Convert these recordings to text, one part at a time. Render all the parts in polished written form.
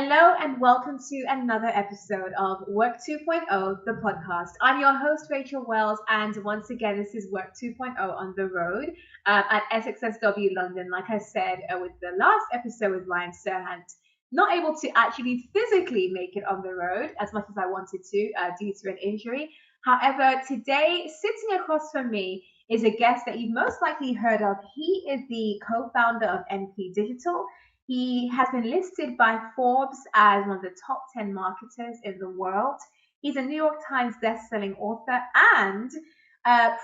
Hello and welcome to another episode of Work 2.0, the podcast. I'm your host, Rachel Wells, and once again, this is Work 2.0 on the road at SXSW London. Like I said with the last episode with Ryan Serhant, not able to actually physically make it on the road as much as I wanted to due to an injury. However, today, sitting across from me is a guest that you've most likely heard of. He is the co-founder of NP Digital. He has been listed by Forbes as one of the top 10 marketers in the world. He's a New York Times bestselling author, and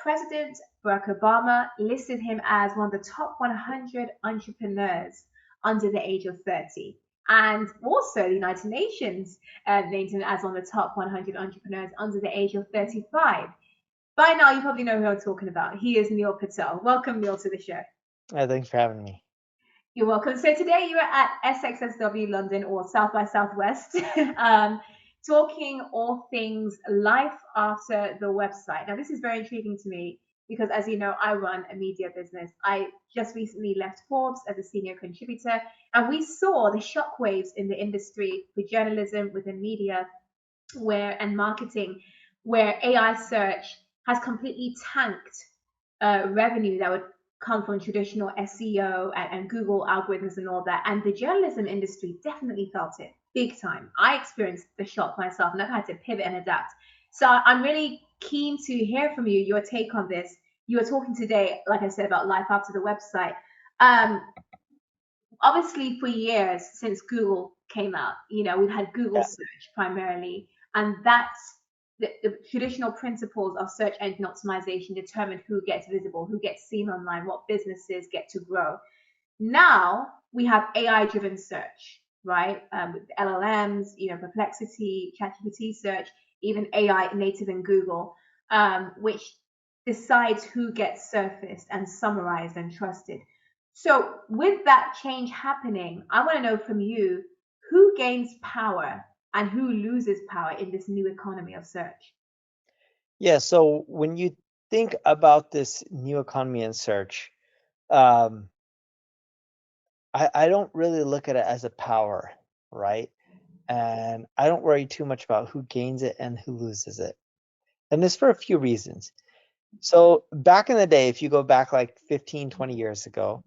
President Barack Obama listed him as one of the top 100 entrepreneurs under the age of 30. And also, the United Nations named him as one of the top 100 entrepreneurs under the age of 35. By now, you probably know who I'm talking about. He is Neil Patel. Welcome, Neil, to the show. Thanks for having me. You're welcome. So today you are at SXSW London, or South by Southwest, talking all things life after the website. Now, this is very intriguing to me because, as you know, I run a media business. I just recently left Forbes as a senior contributor, and we saw the shockwaves in the industry for journalism within media and marketing, where AI search has completely tanked revenue that would come from traditional SEO and Google algorithms and all that. And the journalism industry definitely felt it big time. I experienced the shock myself and I've had to pivot and adapt. So I'm really keen to hear from you, your take on this. You were talking today, like I said, about life after the website. Obviously, for years since Google came out, we've had Google search primarily, and that's the traditional principles of search engine optimization determine who gets visible, who gets seen online, what businesses get to grow. Now we have AI-driven search, right? With LLMs, Perplexity, ChatGPT search, even AI native in Google, which decides who gets surfaced and summarized and trusted. So with that change happening, I want to know from you, who gains power and who loses power in this new economy of search? Yeah, so when you think about this new economy in search, I don't really look at it as a power, right? And I don't worry too much about who gains it and who loses it. And this for a few reasons. So back in the day, if you go back like 15, 20 years ago,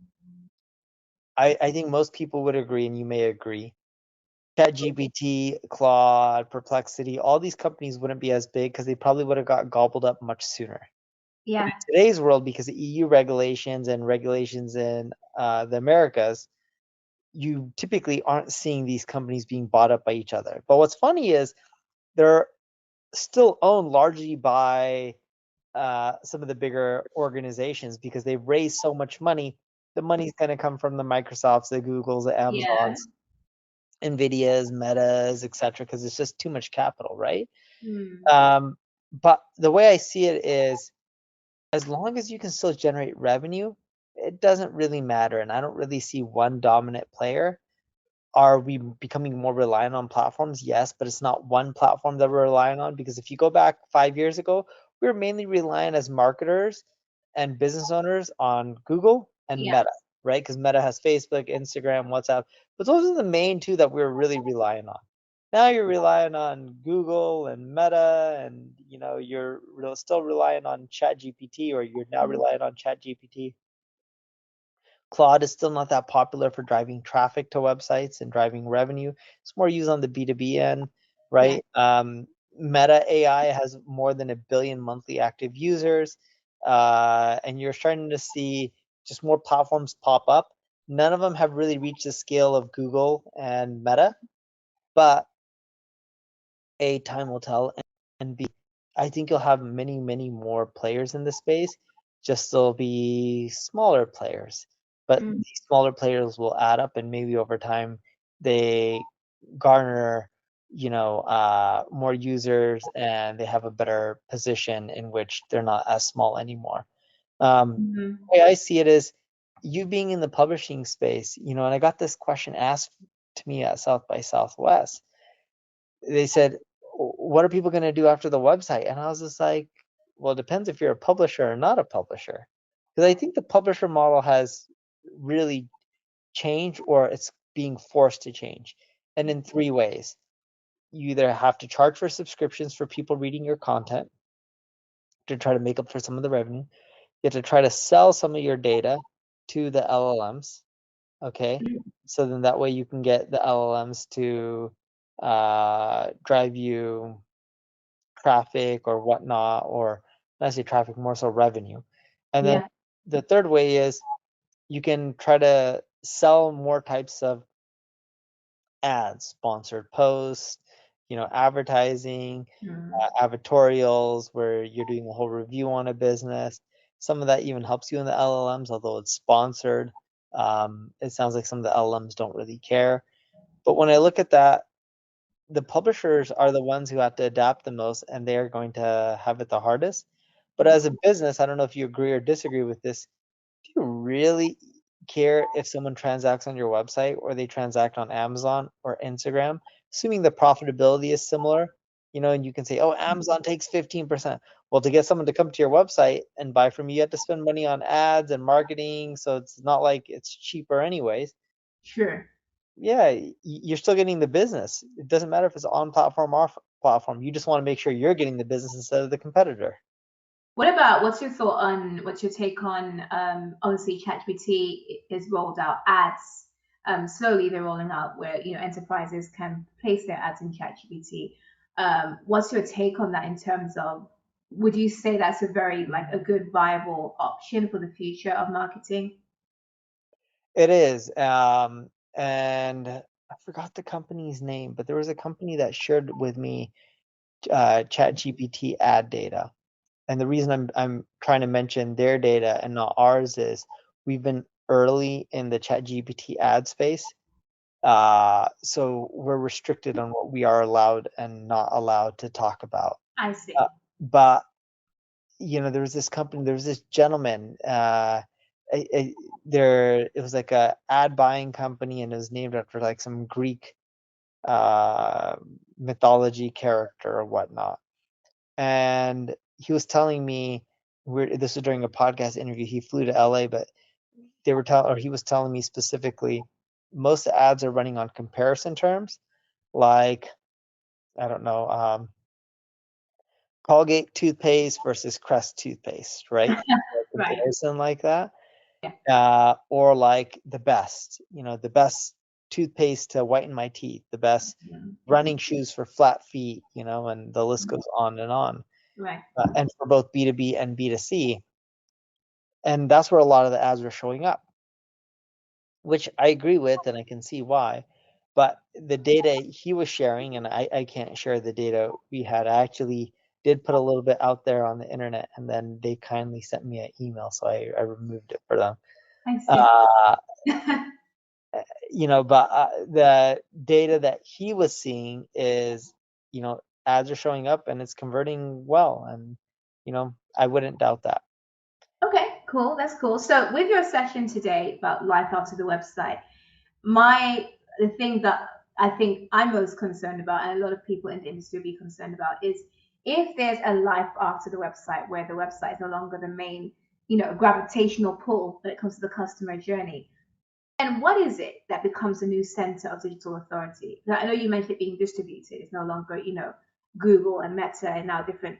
I think most people would agree, and you may agree, ChatGPT, Claude, Perplexity, all these companies wouldn't be as big because they probably would have got gobbled up much sooner. But Yeah. in today's world, because of EU regulations and regulations in the Americas, you typically aren't seeing these companies being bought up by each other. But what's funny is they're still owned largely by some of the bigger organizations because they've raised so much money. The money's going to come from the Microsofts, the Googles, the Yeah. Amazons, Nvidias, Metas, etc., because it's just too much capital, right? Hmm. But the way I see it is, as long as you can still generate revenue, it doesn't really matter. And I don't really see one dominant player. Are we becoming more reliant on platforms? Yes, but it's not one platform that we're relying on, because if you go back 5 years ago, we were mainly relying as marketers and business owners on Google and Yeah. Meta, right? Because Meta has Facebook, Instagram, WhatsApp, but those are the main two that we're really relying on. Now you're relying on Google and Meta, and you're still relying on ChatGPT, or you're now relying on ChatGPT. Claude is still not that popular for driving traffic to websites and driving revenue. It's more used on the B2B end, Yeah. right? Meta AI has more than 1 billion monthly active users, and you're starting to see just more platforms pop up. None of them have really reached the scale of Google and Meta, but A, time will tell, and B, I think you'll have many, many more players in the space. Just there'll be smaller players, but Mm. these smaller players will add up, and maybe over time they garner, more users, and they have a better position in which they're not as small anymore. Mhm. The way I see it is, you being in the publishing space, and I got this question asked to me at South by Southwest. They said, what are people going to do after the website? And I was just like, well, it depends if you're a publisher or not a publisher. Because I think the publisher model has really changed, or it's being forced to change. and in three ways. You either have to charge for subscriptions for people reading your content to try to make up for some of the revenue. You have to try to sell some of your data to the LLMs. Okay. So then that way you can get the LLMs to drive you traffic or whatnot, or not say traffic, more so revenue. And then Yeah. the third way is you can try to sell more types of ads, sponsored posts, advertising, Mm. advertorials where you're doing a whole review on a business. Some of that even helps you in the LLMs, although it's sponsored. It sounds like some of the LLMs don't really care. But when I look at that, the publishers are the ones who have to adapt the most, and they are going to have it the hardest. But as a business, I don't know if you agree or disagree with this. Do you really care if someone transacts on your website or they transact on Amazon or Instagram, assuming the profitability is similar? And you can say, oh, Amazon takes 15%. Well, to get someone to come to your website and buy from you, you have to spend money on ads and marketing. So it's not like it's cheaper anyways. Sure. Yeah, you're still getting the business. It doesn't matter if it's on platform or off platform. You just want to make sure you're getting the business instead of the competitor. What's your take on obviously ChatGPT is rolled out ads. Slowly they're rolling out where enterprises can place their ads in ChatGPT. What's your take on that in terms of, would you say that's a very like a good viable option for the future of marketing? It is. And I forgot the company's name, but there was a company that shared with me ChatGPT ad data. And the reason I'm trying to mention their data and not ours is we've been early in the ChatGPT ad space. So we're restricted on what we are allowed and not allowed to talk about. I Uh, see. but there was this company, there was this gentleman, I, I, it was like a ad buying company, and it was named after like some Greek uh, mythology character or whatnot. And he was telling me, this was during a podcast interview. He flew to LA, but he was telling me specifically, most ads are running on comparison terms, like I don't know, Colgate toothpaste versus Crest toothpaste, right? A Right. comparison like that. Yeah. Or like the best toothpaste to whiten my teeth, the best Mm. running shoes for flat feet, and the list goes on and on. Right. And for both B2B and B2C. And that's where a lot of the ads are showing up, which I agree with, and I can see why. But the data he was sharing, and I can't share the data we had. I actually did put a little bit out there on the internet, and then they kindly sent me an email, so I removed it for them. I see. Uh, but the data that he was seeing is, ads are showing up and it's converting well, and I wouldn't doubt that. Okay, cool. That's cool. So with your session today about life after the website, my the thing that I think I'm most concerned about, and a lot of people in the industry will be concerned about, is if there's a life after the website where the website is no longer the main, gravitational pull when it comes to the customer journey. And what is it that becomes the new center of digital authority? Now, I know you mentioned it being distributed. It's no longer, Google and Meta and now different.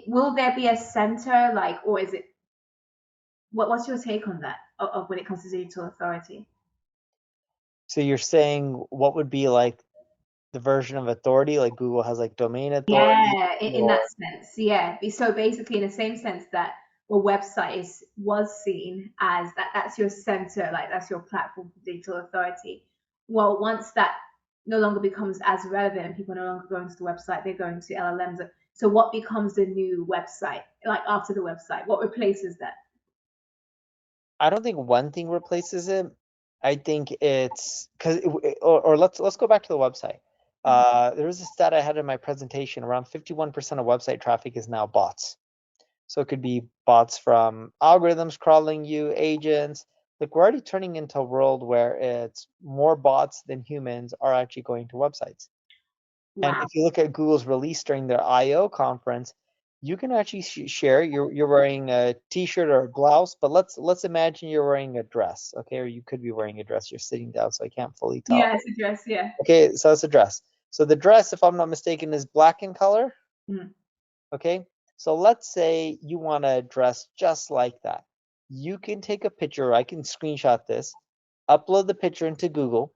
Will there be a center like, or is it what's your take on that of when it comes to digital authority? So you're saying what would be like the version of authority, like Google has like domain authority, Yeah, in that or sense, yeah. So basically, in the same sense that a website was seen as that's your center, like that's your platform for digital authority. Well, once that no longer becomes as relevant and people are no longer going to the website, they're going to LLMs. So what becomes the new website, like after the website? What replaces that? I don't think one thing replaces it. I think it's because, or let's go back to the website. There was a stat I had in my presentation. Around 51% of website traffic is now bots. So it could be bots from algorithms crawling you, agents. Like we're already turning into a world where it's more bots than humans are actually going to websites. And Wow. if you look at Google's release during their I/O conference, you can actually share. You're wearing a t-shirt or a blouse, but let's imagine you're wearing a dress, okay? Or you could be wearing a dress. You're sitting down, so I can't fully tell. Yeah, it's a dress. Yeah. Okay, so it's a dress. So the dress, if I'm not mistaken, is black in color. Mm-hmm. Okay, so let's say you want to dress just like that. You can take a picture. I can screenshot this, upload the picture into Google,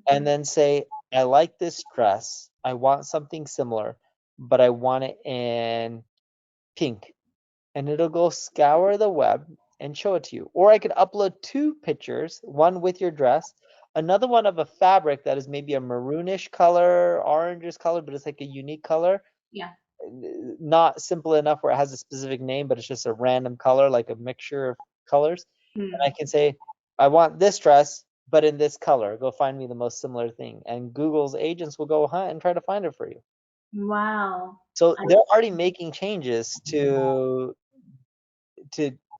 and then say, I like this dress. I want something similar, but I want it in pink. And it'll go scour the web and show it to you. Or I could upload two pictures, one with your dress, another one of a fabric that is maybe a maroonish color, orangish color, but it's like a unique color. Yeah. Not simple enough where it has a specific name, but it's just a random color, like a mixture of colors. And I Mm. can say, I want this dress, but in this color. Go find me the most similar thing. And Google's agents will go hunt and try to find it for you. Wow. So I, they're already making changes to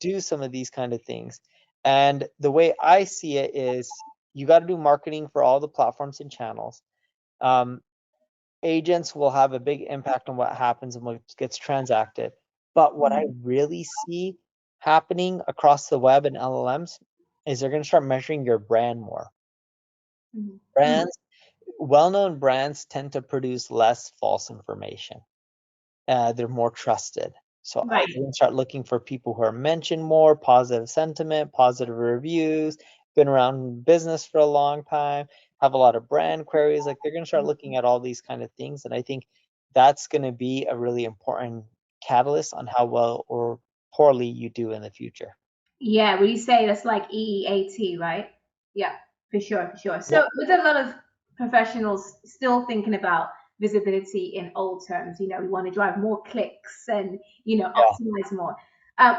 do some of these kind of things. And the way I see it is you got to do marketing for all the platforms and channels. Um, Agents will have a big impact on what happens and what gets transacted. But what I really see happening across the web and LLMs is they're going to start measuring your brand more. Mhm. Brands, well-known brands tend to produce less false information. They're more trusted. So Right. you're gonna start looking for people who are mentioned more, positive sentiment, positive reviews, been around business for a long time, have a lot of brand queries. Like they're gonna start looking at all these kind of things, and I think that's gonna be a really important catalyst on how well or poorly you do in the future. Yeah, would you say that's like EEAT, right? Yeah, for sure, for sure. Yep. So with a lot of professionals still thinking about visibility in old terms, we want to drive more clicks and, Yeah. optimize more.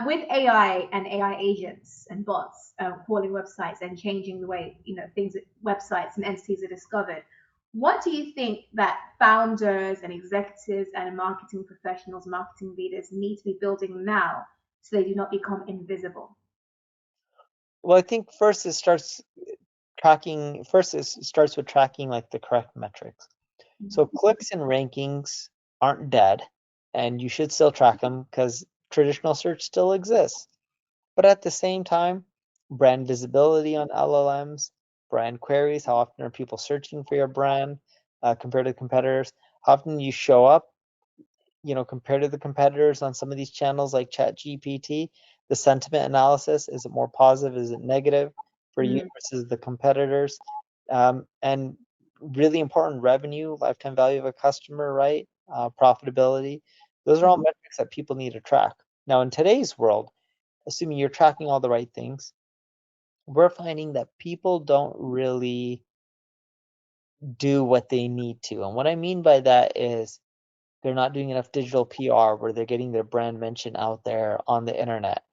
With AI and AI agents and bots crawling websites and changing the way, things, websites and entities are discovered, what do you think that founders and executives and marketing professionals, marketing leaders need to be building now so they do not become invisible? Well, I think first it starts with tracking like the correct metrics. So clicks and rankings aren't dead, and you should still track them because traditional search still exists. But at the same time, brand visibility on LLMs, brand queries, how often are people searching for your brand compared to competitors? How often you show up, compared to the competitors on some of these channels like ChatGPT, the sentiment analysis, is it more positive? Is it negative for you Mm, versus the competitors? And really important revenue, lifetime value of a customer, right? Profitability. Those are all mm. metrics that people need to track. Now, in today's world, assuming you're tracking all the right things, we're finding that people don't really do what they need to. And what I mean by that is they're not doing enough digital PR where they're getting their brand mention out there on the internet.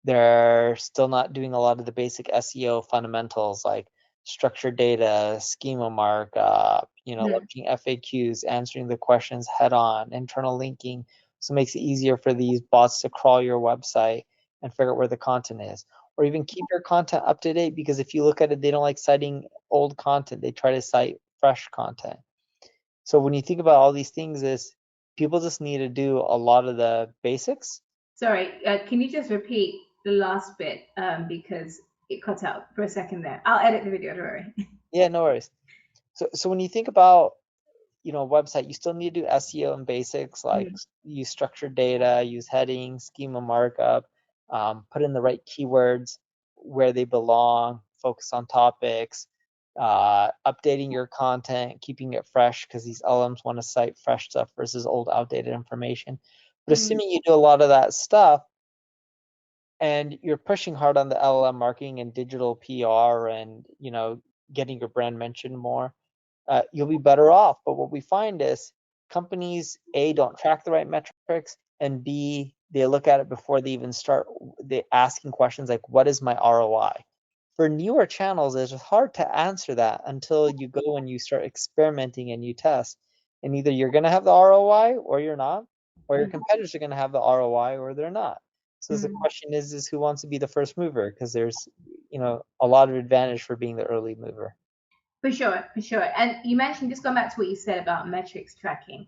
They're still not doing a lot of the basic SEO fundamentals like structured data, schema markup, Mm, leveraging FAQs, answering the questions head on, internal linking. So it makes it easier for these bots to crawl your website and figure out where the content is. Or even keep your content up to date because if you look at it, they don't like citing old content. They try to cite fresh content. So when you think about all these things, is people just need to do a lot of the basics. Sorry, can you just repeat the last bit because it cut out for a second there? I'll edit the video, don't worry. Yeah, no worries. So when you think about website, you still need to do SEO and basics like Mm, use structured data, use headings, schema markup, put in the right keywords where they belong, focus on topics, updating your content, keeping it fresh because these LMs want to cite fresh stuff versus old outdated information. But mm, assuming you do a lot of that stuff and you're pushing hard on the LLM marketing and digital PR and getting your brand mentioned more, you'll be better off. But what we find is companies A don't track the right metrics, and B they look at it before they even start. They asking questions like, "What is my ROI?" For newer channels, it's hard to answer that until you go and you start experimenting and you test. And either you're going to have the ROI or you're not, or your mm, competitors are going to have the ROI or they're not. So the mm. question is who wants to be the first mover? Because there's, a lot of advantage for being the early mover. For sure, for sure. And you mentioned, just going back to what you said about metrics tracking.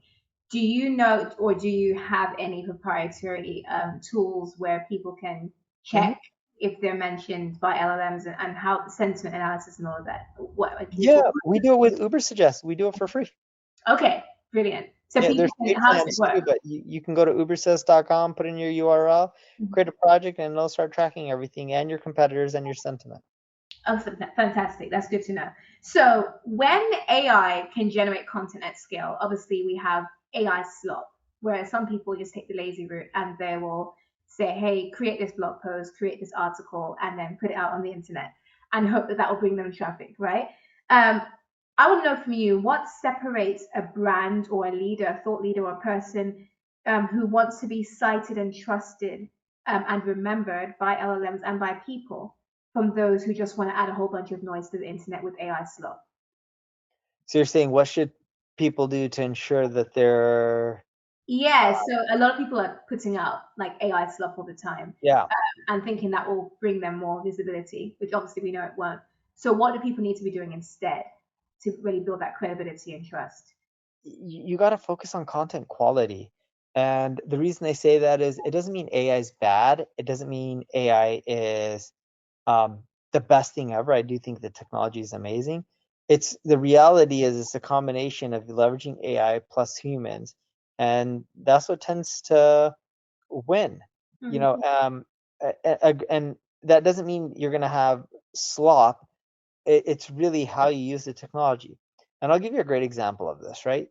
Do you know, or do you have any proprietary tools where people can check Mhm. if they're mentioned by LLMs, and how sentiment analysis and all of that? What can you Yeah, talk we do it with Ubersuggest. We do it for free. about? Okay, brilliant. So Yeah, people there's can, paid how does it plans work? too, but you can go to ubersuggest.com, put in your URL, create a project, and it'll start tracking everything and your competitors and your sentiment. Oh, fantastic. That's good to know. So, when AI can generate content at scale, obviously we have AI slop, where some people just take the lazy route and they will say, hey, create this blog post, create this article, and then put it out on the internet and hope that that will bring them traffic, right? Um, I want to know from you what separates a brand or a leader, a thought leader, or a person who wants to be cited and trusted and remembered by LLMs and by people from those who just want to add a whole bunch of noise to the internet with AI slop. So you're saying what should people do to ensure that they're Yeah, so a lot of people are putting out like AI slop all the time yeah. and thinking that will bring them more visibility, which obviously we know it won't. So what do people need to be doing instead to really build that credibility and trust? You got to focus on content quality. And the reason they say that is it doesn't mean AI is bad. It doesn't mean AI is um, the best thing ever. I do think the technology is amazing. It's the reality is it's a combination of leveraging AI plus humans, and that's what tends to win. You Mm-hmm. know, and that doesn't mean you're going to have slop. It's really how you use the technology. And I'll give you a great example of this, right?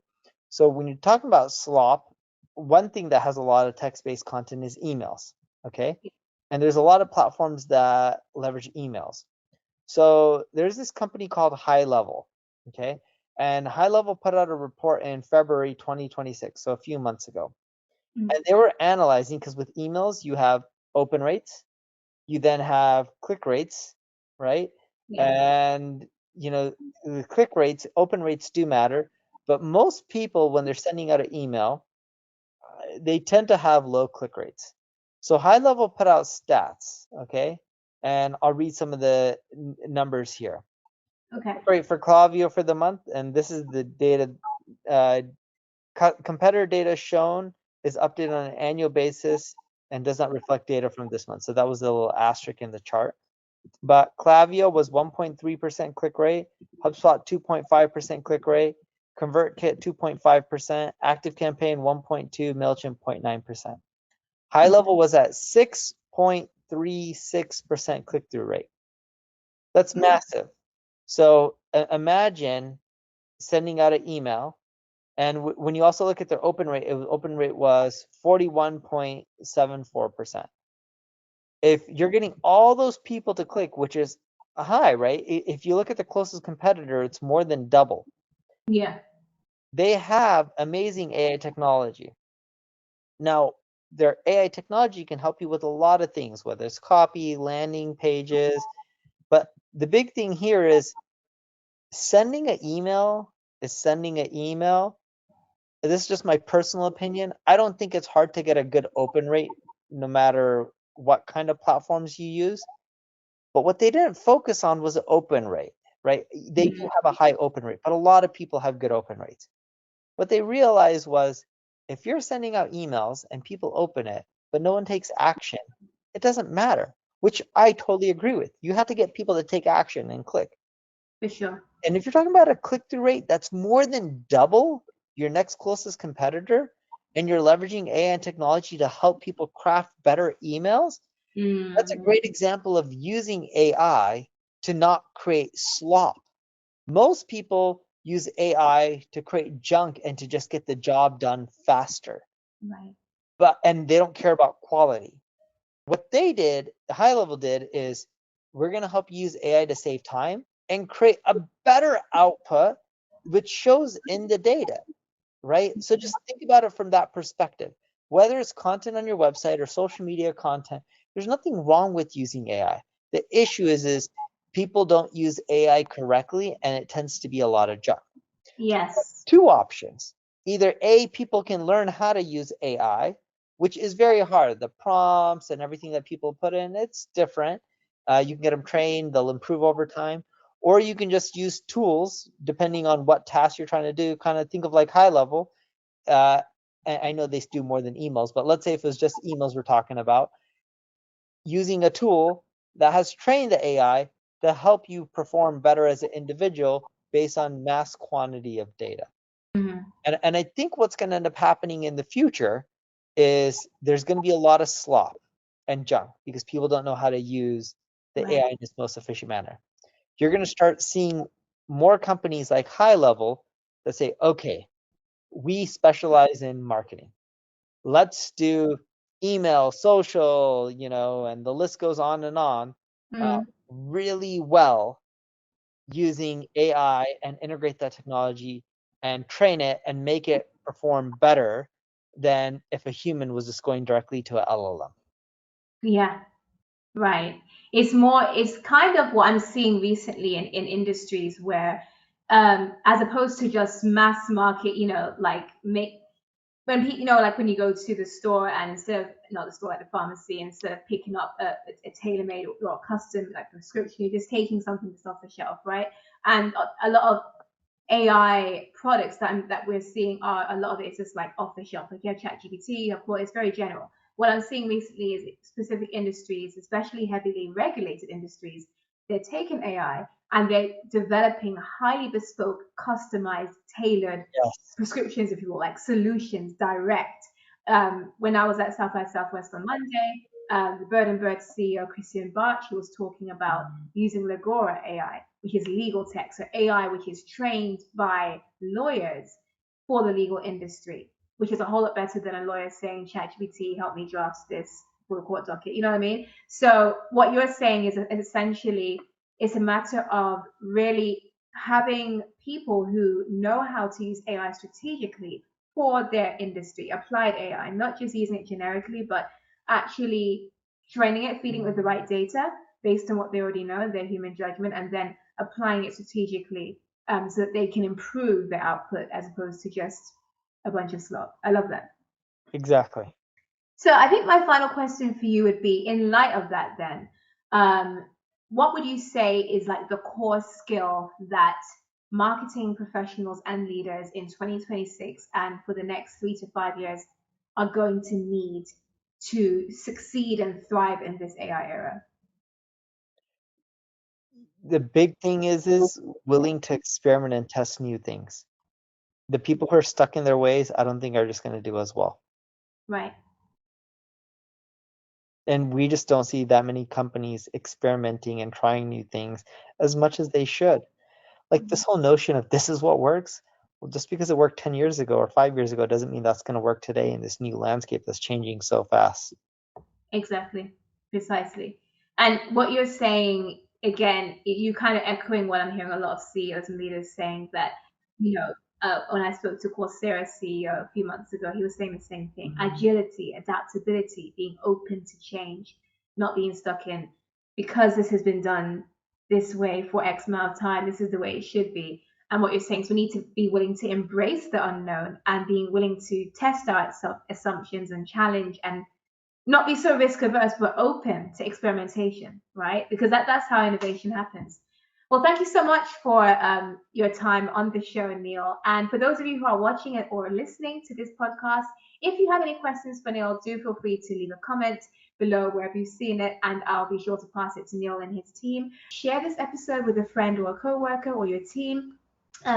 So when you're talking about slop, one thing that has a lot of text-based content is emails, okay? And there's a lot of platforms that leverage emails. So there's this company called HighLevel, okay? And HighLevel put out a report in February 2026, so a few months ago. Mm-hmm. And they were analyzing because with emails you have open rates, you then have click rates, right? Yeah. And you know, the click rates, open rates do matter, but most people when they're sending out an email, they tend to have low click rates. So HighLevel put out stats, okay? And I'll read some of the numbers here. Okay. Click rate for Klaviyo for the month, and this is the data. Uh, competitor data shown is updated on an annual basis and does not reflect data from this month. So that was a little asterisk in the chart. But Klaviyo was 1.3% click rate, HubSpot 2.5% click rate, ConvertKit 2.5%, ActiveCampaign 1.2, MailChimp 0.9%. HighLevel was at 6.36% click-through rate. That's massive. So imagine sending out an email, and when you also look at their open rate, open rate was 41.74%. If you're getting all those people to click, which is high, right? If you look at the closest competitor, it's more than double. Yeah. They have amazing AI technology. Now, their AI technology can help you with a lot of things, whether it's copy, landing pages. But the big thing here is sending an email is sending an email. This is just my personal opinion. I don't think it's hard to get a good open rate no matter what kind of platforms you use. But what they didn't focus on was the open rate, right? They do have a high open rate, but a lot of people have good open rates. What they realized was if you're sending out emails and people open it, but no one takes action, it doesn't matter, which I totally agree with. You have to get people to take action and click. For sure. And if you're talking about a click through rate that's more than double your next closest competitor, and you're leveraging AI and technology to help people craft better emails, that's a Mm, great example of using AI to not create slop. Most people use AI to create junk and to just get the job done faster. right. And they don't care about quality. What they did, the HighLevel did, is we're going to help you use AI to save time and create a better output, which shows in the data, right? So just think about it from that perspective. Whether it's content on your website or social media content, there's nothing wrong with using AI. The issue is people don't use AI correctly, and it tends to be a lot of junk. Yes. Two options. Either A, people can learn how to use AI, which is very hard. The prompts and everything that people put in, it's different. You can get them trained, they'll improve over time. Or you can just use tools depending on what task you're trying to do. Kind of think of like HighLevel. I know they do more than emails, but let's say if it was just emails we're talking about, using a tool that has trained the AI to help you perform better as an individual based on mass quantity of data. Mm-hmm. And I think what's going to end up happening in the future is there's going to be a lot of slop and junk because people don't know how to use the Right. AI in its most efficient manner. You're going to start seeing more companies like HighLevel that say, okay, we specialize in marketing. Let's do email, social, and the list goes on and on, Mm. really well using AI and integrate that technology and train it and make it perform better than if a human was just going directly to a LLM. Yeah. Right. It's kind of what I'm seeing recently in industries where, as opposed to just mass market, like make when like when you go to the store and instead of not the store, like the pharmacy, instead of picking up a tailor-made or custom like prescription, you're just taking something that's off the shelf, right? And a lot of AI products that we're seeing are a lot of it is just like off the shelf. Like you have ChatGPT, you have it's very general. What I'm seeing recently is specific industries, especially heavily regulated industries, they're taking AI and they're developing highly bespoke, customized, tailored Yes. prescriptions, if you will, like solutions direct. When I was at South by Southwest on Monday, the Bird and Bird CEO Christian Barch was talking about using Legora AI, which is legal tech, so AI which is trained by lawyers for the legal industry, which is a whole lot better than a lawyer saying, ChatGPT, help me draft this for a court docket. You know what I mean? So what you're saying is essentially it's a matter of really having people who know how to use AI strategically for their industry, applied AI, not just using it generically, but actually training it, feeding it with the right data based on what they already know, their human judgment, and then applying it strategically so that they can improve their output as opposed to just a bunch of slop. I love that. Exactly. So I think my final question for you would be, in light of that, then, what would you say is like the core skill that marketing professionals and leaders in 2026 and for the next 3 to 5 years are going to need to succeed and thrive in this AI era? The big thing is willing to experiment and test new things. The people who are stuck in their ways, I don't think are just going to do as well. Right. And we just don't see that many companies experimenting and trying new things as much as they should. Like this whole notion of this is what works. Well, just because it worked 10 years ago or 5 years ago doesn't mean that's going to work today in this new landscape that's changing so fast. Exactly, precisely. And what you're saying, again, you kind of echoing what I'm hearing a lot of CEOs and leaders saying that, when I spoke to Coursera CEO a few months ago, he was saying the same thing: agility, adaptability, being open to change, not being stuck in because this has been done this way for X amount of time, this is the way it should be. And what you're saying is we need to be willing to embrace the unknown and being willing to test our assumptions and challenge and not be so risk averse, but open to experimentation, right? Because that's how innovation happens. Well, thank you so much for your time on the show, Neil. And for those of you who are watching it or listening to this podcast, if you have any questions for Neil, do feel free to leave a comment below wherever you've seen it, and I'll be sure to pass it to Neil and his team. Share this episode with a friend or a coworker or your team.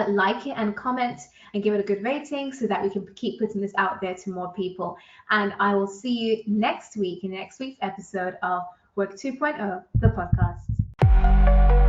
Like it and comment and give it a good rating so that we can keep putting this out there to more people. And I will see you next week in next week's episode of Work 2.0, the podcast.